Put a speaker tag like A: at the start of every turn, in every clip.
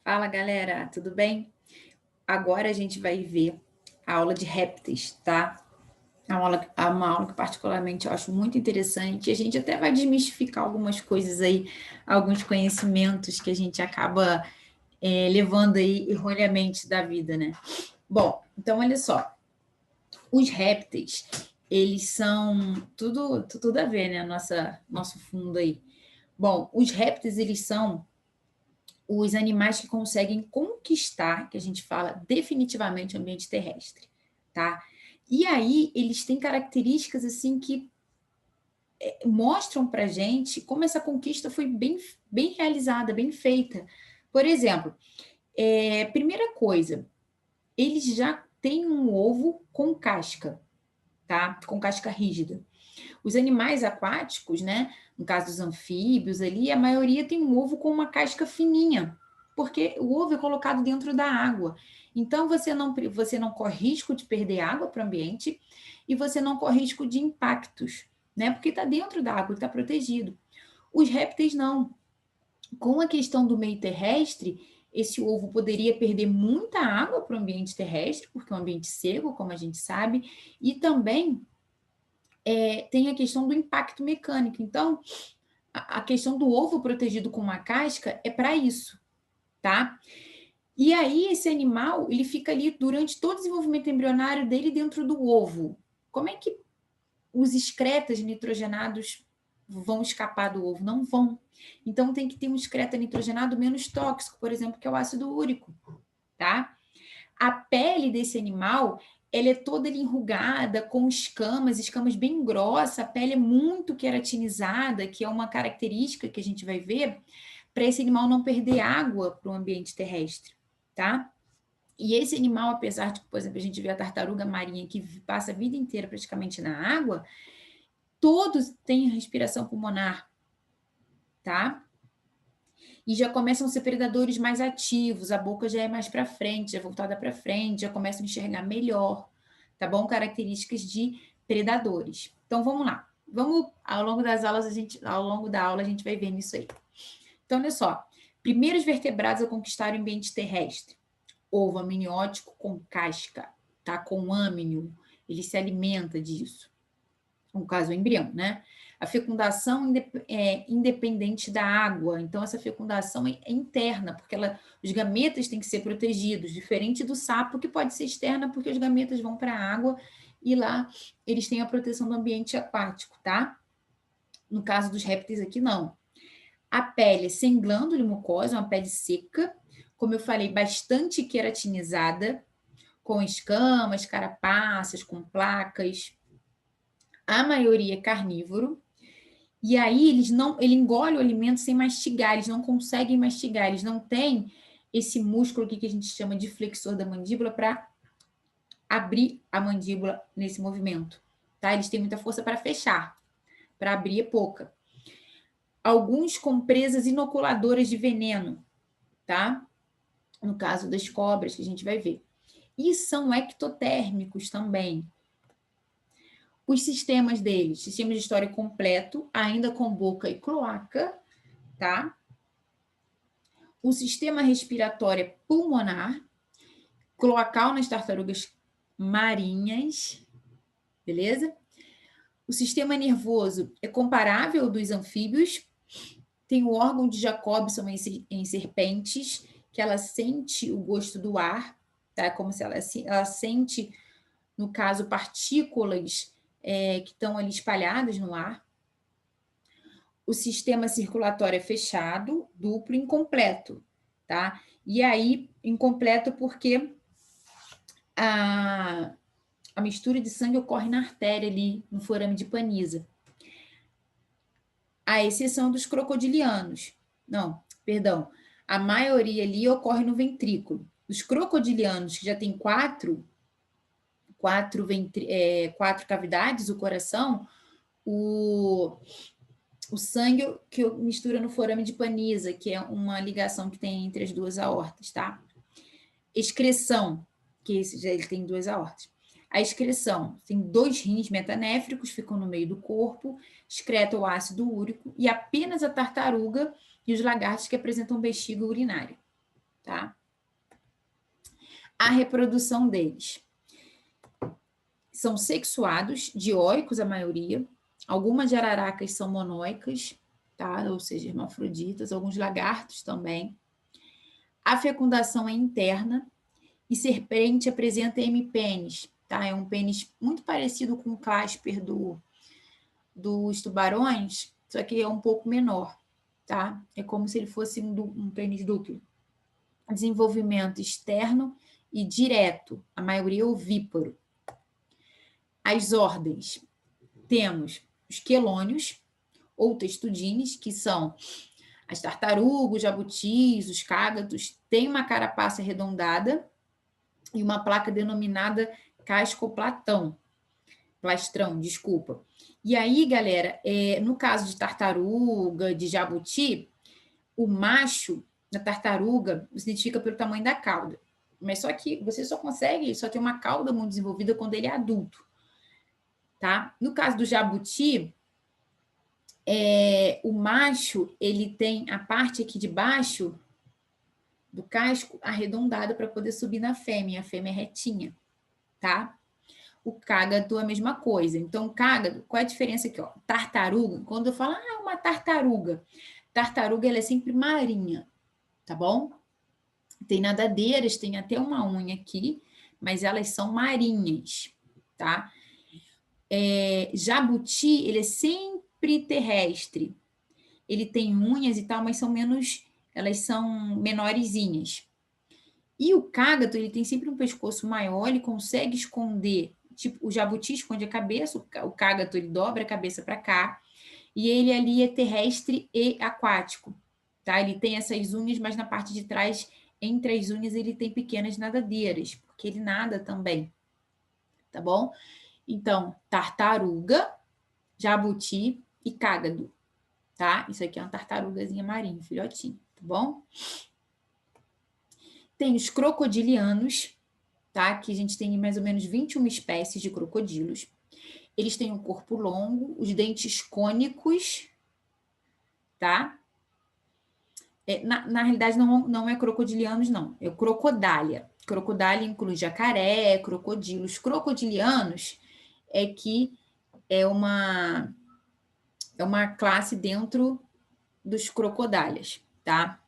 A: Fala, galera, tudo bem? Agora a gente vai ver a aula de répteis, tá? Uma aula que particularmente eu acho muito interessante. A gente até vai desmistificar algumas coisas aí, alguns conhecimentos que a gente acaba levando aí erroneamente da vida, né? Bom, então olha só, os répteis, eles são tudo a ver, né? Nosso fundo aí. Bom, os répteis, eles são os animais que conseguem conquistar, que a gente fala definitivamente o ambiente terrestre, tá? E aí eles têm características assim que mostram para gente como essa conquista foi bem realizada, bem feita. Por exemplo, primeira coisa, eles já têm um ovo com casca, tá? Com casca rígida. Os animais aquáticos, né? No caso dos anfíbios ali, a maioria tem um ovo com uma casca fininha, porque o ovo é colocado dentro da água. Então você não corre risco de perder água para o ambiente e você não corre risco de impactos, né? Porque está dentro da água, está protegido. Os répteis não. Com a questão do meio terrestre, esse ovo poderia perder muita água para o ambiente terrestre, porque é um ambiente seco, como a gente sabe, e também tem a questão do impacto mecânico. Então, a questão do ovo protegido com uma casca é para isso, tá? E aí, esse animal, ele fica ali durante todo o desenvolvimento embrionário dele dentro do ovo. Como é que os excretas nitrogenados vão escapar do ovo? Não vão. Então, tem que ter um excreta nitrogenado menos tóxico, por exemplo, que é o ácido úrico, tá? A pele desse animal, ela é toda enrugada, com escamas bem grossas, a pele é muito queratinizada, que é uma característica que a gente vai ver para esse animal não perder água para o ambiente terrestre, tá? E esse animal, apesar de, por exemplo, a gente vê a tartaruga marinha que passa a vida inteira praticamente na água, todos têm respiração pulmonar, tá? E já começam a ser predadores mais ativos, a boca já é mais para frente, já é voltada para frente, já começam a enxergar melhor, tá bom? Características de predadores. Então vamos lá. Vamos ao longo das aulas ao longo da aula a gente vai vendo isso aí. Então olha só, primeiros vertebrados a conquistar o ambiente terrestre. Ovo amniótico com casca, tá? Com âmnio, ele se alimenta disso, no caso o embrião, né? A fecundação é independente da água, então essa fecundação é interna, porque os gametas têm que ser protegidos, diferente do sapo, que pode ser externa, porque os gametas vão para a água e lá eles têm a proteção do ambiente aquático, tá? No caso dos répteis aqui, não. A pele é sem glândula e mucosa, uma pele seca, como eu falei, bastante queratinizada, com escamas, carapaças, com placas. A maioria é carnívoro. E aí ele engole o alimento sem mastigar, eles não conseguem mastigar, eles não têm esse músculo aqui que a gente chama de flexor da mandíbula para abrir a mandíbula nesse movimento, tá? Eles têm muita força para fechar, para abrir é pouca. Alguns com presas inoculadoras de veneno, tá? No caso das cobras, que a gente vai ver. E são ectotérmicos também. Os sistemas deles, sistema de história completo, ainda com boca e cloaca, tá? O sistema respiratório é pulmonar, cloacal nas tartarugas marinhas, beleza? O sistema nervoso é comparável ao dos anfíbios, tem o órgão de Jacobson em serpentes, que ela sente o gosto do ar, tá? Como se ela sente, no caso, partículas que estão ali espalhadas no ar. O sistema circulatório é fechado, duplo, incompleto, tá? E aí, incompleto porque a mistura de sangue ocorre na artéria ali, no forame de Paniza. À exceção dos crocodilianos. Não, perdão. A maioria ali ocorre no ventrículo. Os crocodilianos, que já tem quatro cavidades, o coração, o sangue que mistura no forame de Paniza, que é uma ligação que tem entre as duas aortas, tá? Excreção, que esse já ele tem duas aortas. A excreção tem 2 rins metanéfricos, ficam no meio do corpo, excreta o ácido úrico, e apenas a tartaruga e os lagartos que apresentam bexiga urinária, tá? A reprodução deles. São sexuados, dioicos a maioria. Algumas jararacas são monóicas, tá? Ou seja, hermafroditas. Alguns lagartos também. A fecundação é interna. E serpente apresenta hemipênis, tá? É um pênis muito parecido com o clasper dos tubarões, só que é um pouco menor, tá? É como se ele fosse um pênis dúcleo. Desenvolvimento externo e direto, a maioria ovíparo. As ordens, temos os quelônios ou testudines, que são as tartarugas, os jabutis, os cágados, tem uma carapaça arredondada e uma placa denominada cascoplatão, plastrão, desculpa. E aí, galera, no caso de tartaruga, de jabuti, o macho da tartaruga se identifica pelo tamanho da cauda. Mas só que você só tem uma cauda muito desenvolvida quando ele é adulto, tá? No caso do jabuti, o macho, ele tem a parte aqui de baixo do casco arredondada para poder subir na fêmea. A fêmea é retinha, tá? O cágado é a mesma coisa. Então, o cágado, qual é a diferença aqui? Ó? Tartaruga, quando eu falo, uma tartaruga. Tartaruga, ela é sempre marinha, tá bom? Tem nadadeiras, tem até uma unha aqui, mas elas são marinhas, tá? Jabuti, ele é sempre terrestre. Ele tem unhas e tal, mas elas são menorzinhas. E o cágado, ele tem sempre um pescoço maior, ele consegue esconder, tipo, o jabuti esconde a cabeça, o cágado, ele dobra a cabeça para cá, e ele ali é terrestre e aquático, tá? Ele tem essas unhas, mas na parte de trás, entre as unhas, ele tem pequenas nadadeiras, porque ele nada também, tá bom? Então, tartaruga, jabuti e cágado, tá? Isso aqui é uma tartarugazinha marinha, filhotinho, tá bom? Tem os crocodilianos, tá? Que a gente tem mais ou menos 21 espécies de crocodilos. Eles têm um corpo longo, os dentes cônicos, tá? Na realidade, não é crocodilianos, não. É o crocodália. Crocodália inclui jacaré, crocodilos. Crocodilianos é uma classe dentro dos crocodálias, tá?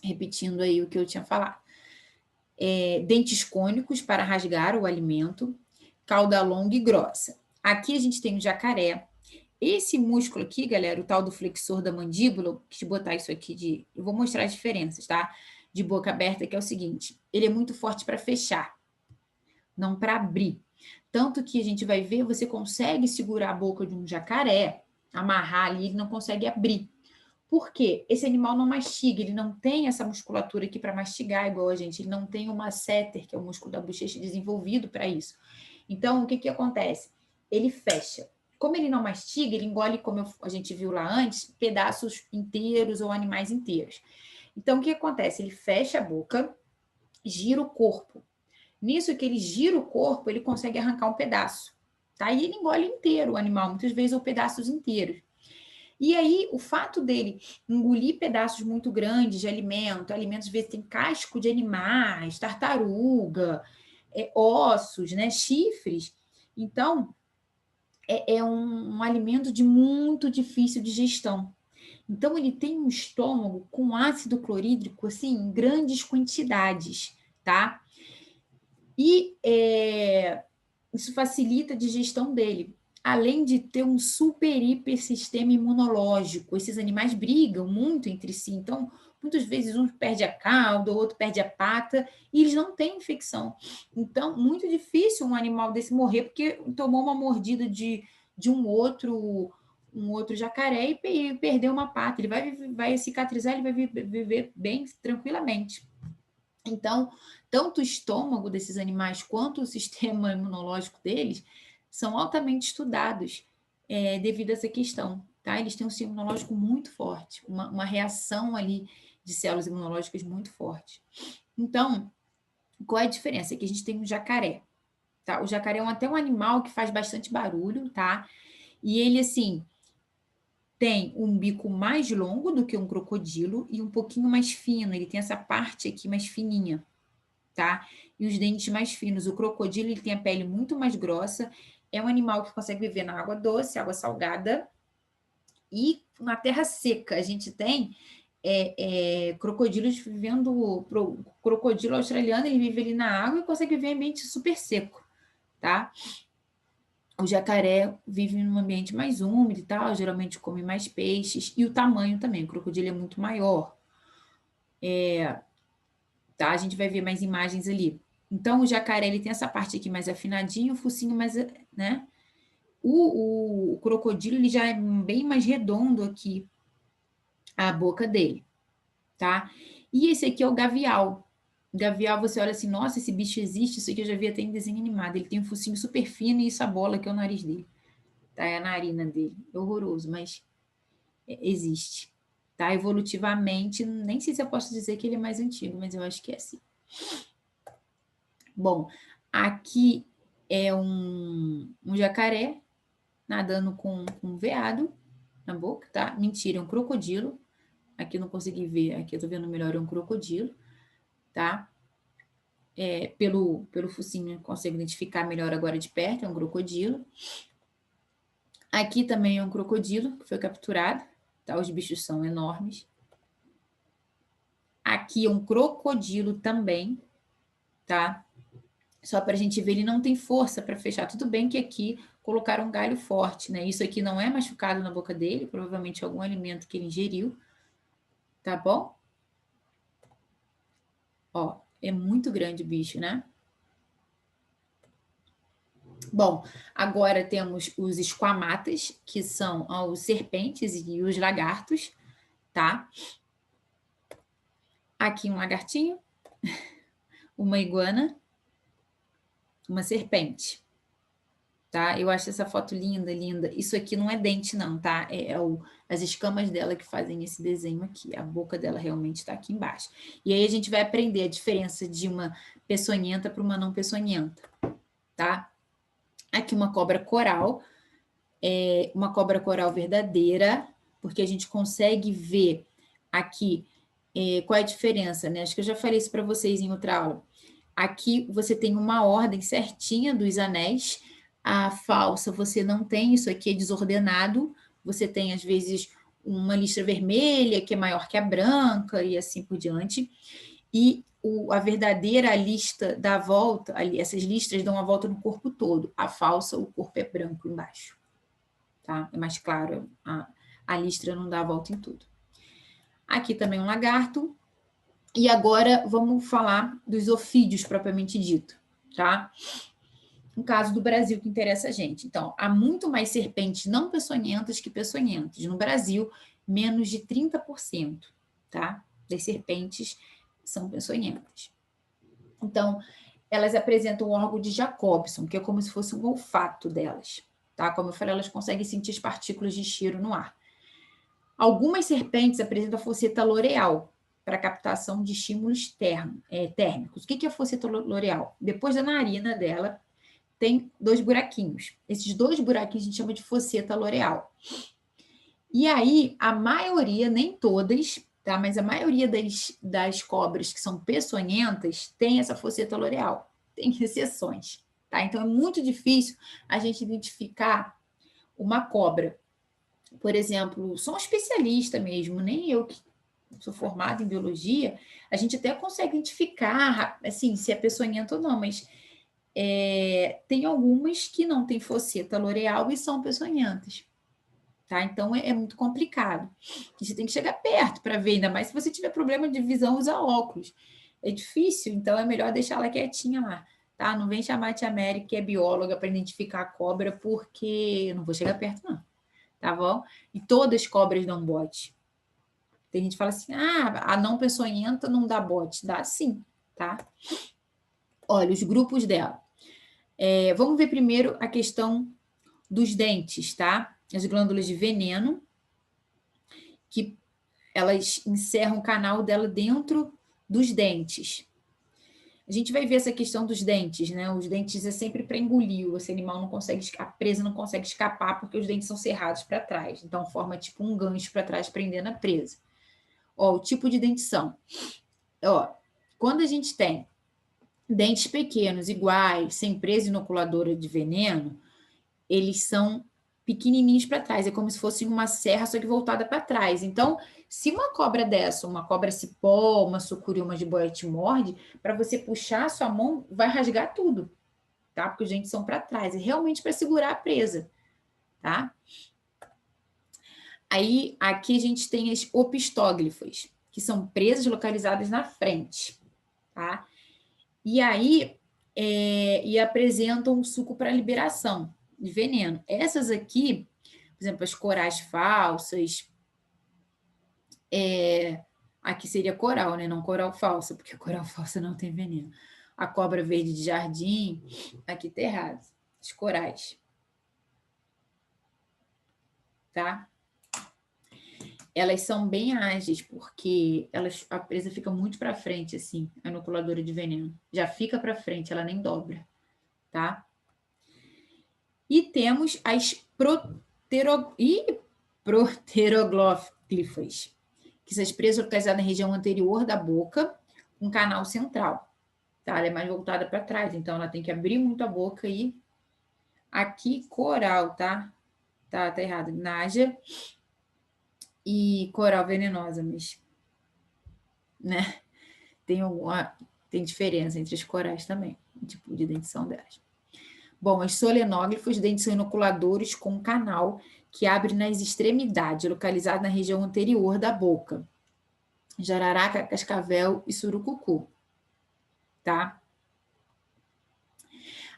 A: Repetindo aí o que eu tinha falado. Dentes cônicos para rasgar o alimento, cauda longa e grossa. Aqui a gente tem o jacaré. Esse músculo aqui, galera, o tal do flexor da mandíbula, deixa eu botar isso aqui eu vou mostrar as diferenças, tá? De boca aberta, que é o seguinte, ele é muito forte para fechar, não para abrir. Tanto que a gente vai ver, você consegue segurar a boca de um jacaré, amarrar ali, ele não consegue abrir. Por quê? Esse animal não mastiga, ele não tem essa musculatura aqui para mastigar igual a gente, ele não tem o masseter, que é o músculo da bochecha, desenvolvido para isso. Então, o que acontece? Ele fecha. Como ele não mastiga, ele engole, como a gente viu lá antes, pedaços inteiros ou animais inteiros. Então, o que acontece? Ele fecha a boca, gira o corpo. Nisso que ele gira o corpo, ele consegue arrancar um pedaço. Tá? E ele engole inteiro o animal, muitas vezes ou pedaços inteiros. E aí, o fato dele engolir pedaços muito grandes de alimentos às vezes tem casco de animais, tartaruga, ossos, né, chifres. Então, é um alimento de muito difícil digestão. Então, ele tem um estômago com ácido clorídrico, assim, em grandes quantidades, tá? E isso facilita a digestão dele. Além de ter um super hiper sistema imunológico. Esses animais brigam muito entre si, então muitas vezes um perde a cauda, o outro perde a pata, e eles não têm infecção. Então, muito difícil um animal desse morrer, porque tomou uma mordida de um outro jacaré e perdeu uma pata. Ele vai cicatrizar, ele vai viver bem tranquilamente. Então, tanto o estômago desses animais quanto o sistema imunológico deles são altamente estudados devido a essa questão, tá? Eles têm um sistema imunológico muito forte, uma reação ali de células imunológicas muito forte. Então, qual é a diferença? Aqui a gente tem um jacaré, tá? O jacaré é até um animal que faz bastante barulho, tá? E ele, assim, tem um bico mais longo do que um crocodilo e um pouquinho mais fino. Ele tem essa parte aqui mais fininha, tá? E os dentes mais finos. O crocodilo, ele tem a pele muito mais grossa. É um animal que consegue viver na água doce, água salgada e na terra seca. A gente tem crocodilos vivendo... O crocodilo australiano, ele vive ali na água e consegue viver em ambiente super seco, tá? O jacaré vive num ambiente mais úmido e tal, geralmente come mais peixes, e o tamanho também, o crocodilo é muito maior. Tá? A gente vai ver mais imagens ali. Então, o jacaré, ele tem essa parte aqui mais afinadinha, o focinho mais, né? O crocodilo, ele já é bem mais redondo aqui, a boca dele, tá? E esse aqui é o gavial. O gavial, você olha assim, nossa, esse bicho existe, isso aqui eu já vi até em desenho animado. Ele tem um focinho super fino e essa bola que é o nariz dele. Tá? É a narina dele. É horroroso, mas existe. Tá? Evolutivamente, nem sei se eu posso dizer que ele é mais antigo, mas eu acho que é assim. Bom, aqui é um jacaré nadando com um veado na boca, tá? Mentira, é um crocodilo. Aqui eu não consegui ver, aqui eu tô vendo melhor, é um crocodilo, tá? Pelo focinho, eu consigo identificar melhor agora de perto, é um crocodilo. Aqui também é um crocodilo que foi capturado, tá? Os bichos são enormes. Aqui é um crocodilo também, tá? Só para a gente ver, ele não tem força para fechar. Tudo bem que aqui colocaram um galho forte, né? Isso aqui não é machucado na boca dele, provavelmente algum alimento que ele ingeriu, tá bom? Ó, é muito grande o bicho, né? Bom, agora temos os esquamatas, que são os serpentes e os lagartos, tá? Aqui um lagartinho, uma iguana, uma serpente, tá? Eu acho essa foto linda, linda. Isso aqui não é dente, não, tá? As escamas dela que fazem esse desenho aqui. A boca dela realmente está aqui embaixo. E aí a gente vai aprender a diferença de uma peçonhenta para uma não peçonhenta, tá? Aqui uma cobra coral, uma cobra coral verdadeira, porque a gente consegue ver aqui qual é a diferença, né? Acho que eu já falei isso para vocês em outra aula. Aqui você tem uma ordem certinha dos anéis. A falsa você não tem, isso aqui é desordenado. Você tem, às vezes, uma listra vermelha que é maior que a branca e assim por diante. E a verdadeira lista dá a volta, essas listras dão a volta no corpo todo. A falsa, o corpo é branco embaixo. Tá? É mais claro, a listra não dá a volta em tudo. Aqui também um lagarto. E agora vamos falar dos ofídeos propriamente dito, tá? Um caso do Brasil que interessa a gente. Então, há muito mais serpentes não peçonhentas que peçonhentas. No Brasil, menos de 30%, tá? Das serpentes são peçonhentas. Então, elas apresentam o órgão de Jacobson, que é como se fosse um olfato delas, tá? Como eu falei, elas conseguem sentir as partículas de cheiro no ar. Algumas serpentes apresentam a fosseta loreal, para captação de estímulos térmicos. O que é a fosseta loreal? Depois da narina dela, tem 2 buraquinhos. Esses 2 buraquinhos a gente chama de fosseta loreal. E aí, a maioria, nem todas, tá? Mas a maioria das cobras que são peçonhentas tem essa fosseta loreal. Tem exceções, tá? Então, é muito difícil a gente identificar uma cobra. Por exemplo, sou um especialista mesmo, nem eu que sou formada em biologia, a gente até consegue identificar, assim, se é peçonhenta ou não, mas tem algumas que não têm fosseta loreal e são peçonhentas, tá? Então, é muito complicado. Você tem que chegar perto para ver, ainda mais se você tiver problema de visão, usa óculos. É difícil, então é melhor deixar ela quietinha lá, tá? Não vem chamar a tia Mary, que é bióloga, para identificar a cobra, porque eu não vou chegar perto, não, tá bom? E todas as cobras dão bote. Tem gente que fala assim, a não peçonhenta não dá bote. Dá sim, tá? Olha, os grupos dela. Vamos ver primeiro a questão dos dentes, tá? As glândulas de veneno, que elas encerram o canal dela dentro dos dentes. A gente vai ver essa questão dos dentes, né? Os dentes é sempre para engolir, esse animal não consegue, a presa não consegue escapar porque os dentes são cerrados para trás. Então, forma tipo um gancho para trás prendendo a presa. Ó, o tipo de dentição. Ó, quando a gente tem dentes pequenos, iguais, sem presa inoculadora de veneno, eles são pequenininhos para trás, é como se fosse uma serra, só que voltada para trás. Então, se uma cobra dessa, uma cobra cipó, uma sucuri, uma jiboia te morde, para você puxar a sua mão, vai rasgar tudo, tá? Porque os dentes são para trás, é realmente para segurar a presa, tá? Aí, aqui a gente tem as opistóglifas, que são presas localizadas na frente, tá? E aí, e apresentam um suco para liberação de veneno. Essas aqui, por exemplo, as corais falsas, aqui seria coral, né? Não coral falsa, porque coral falsa não tem veneno. A cobra verde de jardim, aqui tá errado. As corais. Tá? Elas são bem ágeis, porque a presa fica muito para frente, assim, a inoculadora de veneno. Já fica para frente, ela nem dobra, tá? E temos as proteroglifas, que são as presas localizadas na região anterior da boca, com um canal central. Tá? Ela é mais voltada para trás, então ela tem que abrir muito a boca e aqui coral, tá? Tá errado. Nágia e coral venenosa, mas, né? Tem diferença entre as corais também, o tipo de dentição delas. Bom, as solenóglifos, dentes são inoculadores com um canal que abre nas extremidades, localizado na região anterior da boca. Jararaca, cascavel e surucucu, tá?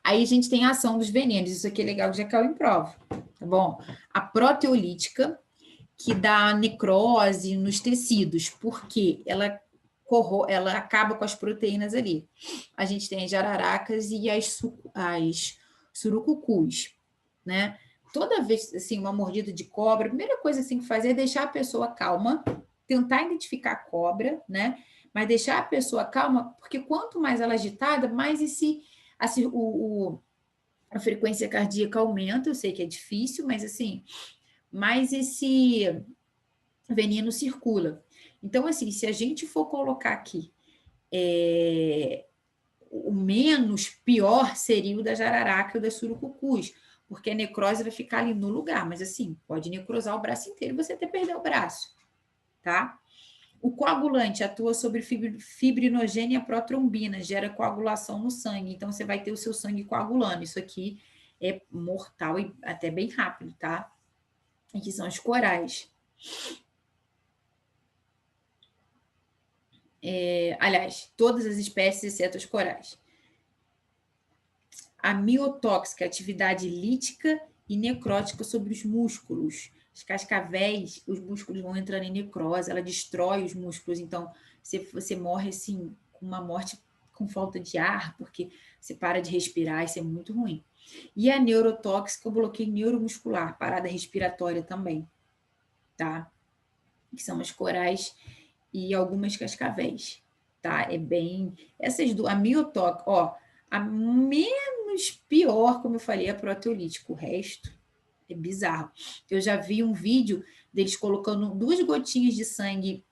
A: Aí a gente tem a ação dos venenos, isso aqui é legal, já caiu em prova, tá bom? A proteolítica, que dá necrose nos tecidos, porque ela acaba com as proteínas ali. A gente tem as jararacas e as surucucus, né? Toda vez, assim, uma mordida de cobra, a primeira coisa que tem que fazer é deixar a pessoa calma, tentar identificar a cobra, né? Mas deixar a pessoa calma, porque quanto mais ela agitada, mais a frequência cardíaca aumenta. Eu sei que é difícil, mas assim, mais esse veneno circula. Então, assim, se a gente for colocar aqui o menos pior seria o da jararaca ou da surucucus, porque a necrose vai ficar ali no lugar, mas assim, pode necrosar o braço inteiro e você até perder o braço, tá? O coagulante atua sobre fibrinogênia protrombina, gera coagulação no sangue, então você vai ter o seu sangue coagulando. Isso aqui é mortal e até bem rápido, tá? Aqui são as corais. Aliás, todas as espécies, exceto as corais. A miotóxica, atividade lítica e necrótica sobre os músculos. Os cascavéis, os músculos vão entrando em necrose, ela destrói os músculos, então você morre assim, com uma morte com falta de ar, porque você para de respirar, isso é muito ruim. E a neurotóxica, o bloqueio neuromuscular, parada respiratória também, tá? Que são as corais e algumas cascavéis, tá? É bem... Essas duas, a miotóxica, ó, a menos pior, como eu falei, é proteolítico. O resto é bizarro. Eu já vi um vídeo deles colocando 2 gotinhas de sangue,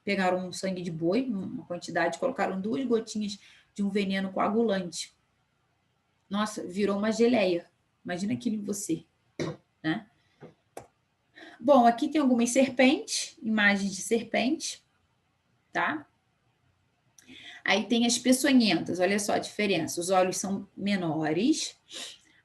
A: pegaram um sangue de boi, uma quantidade, colocaram 2 gotinhas de um veneno coagulante. Nossa, virou uma geleia. Imagina aquilo em você, né? Bom, aqui tem algumas serpentes, imagens de serpente, tá? Aí tem as peçonhentas, olha só a diferença. Os olhos são menores,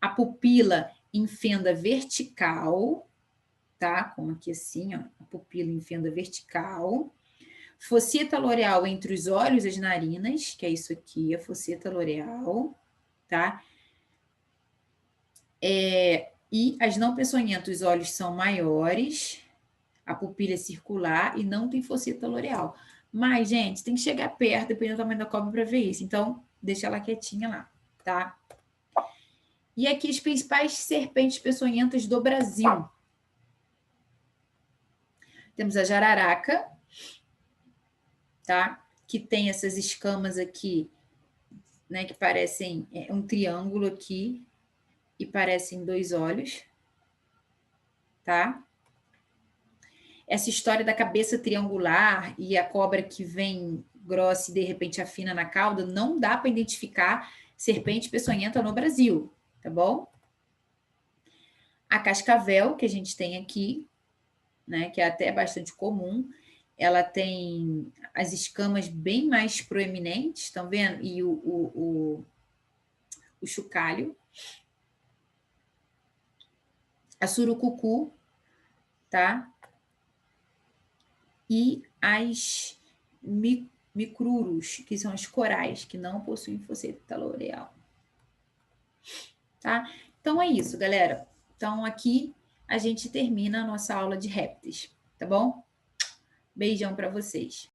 A: a pupila em fenda vertical, tá? Como aqui assim, ó, a pupila em fenda vertical. Fosseta loreal entre os olhos e as narinas, que é isso aqui, a fosseta loreal, tá? E as não peçonhentas, os olhos são maiores, a pupila é circular e não tem fosseta loreal. Mas, gente, tem que chegar perto, dependendo do tamanho da cobra, para ver isso. Então, deixa ela quietinha lá, tá? E aqui as principais serpentes peçonhentas do Brasil. Temos a jararaca, tá? Que tem essas escamas aqui né, que parecem um triângulo aqui e parecem 2 olhos, tá? Essa história da cabeça triangular e a cobra que vem grossa e de repente afina na cauda, não dá para identificar serpente peçonhenta no Brasil, tá bom? A cascavel que a gente tem aqui, né, que é até bastante comum, ela tem as escamas bem mais proeminentes, estão vendo? E o chocalho. A surucucu, tá? E as micruros, que são as corais, que não possuem fosseta loreal. Tá? Então é isso, galera. Então aqui a gente termina a nossa aula de répteis, tá bom? Beijão para vocês.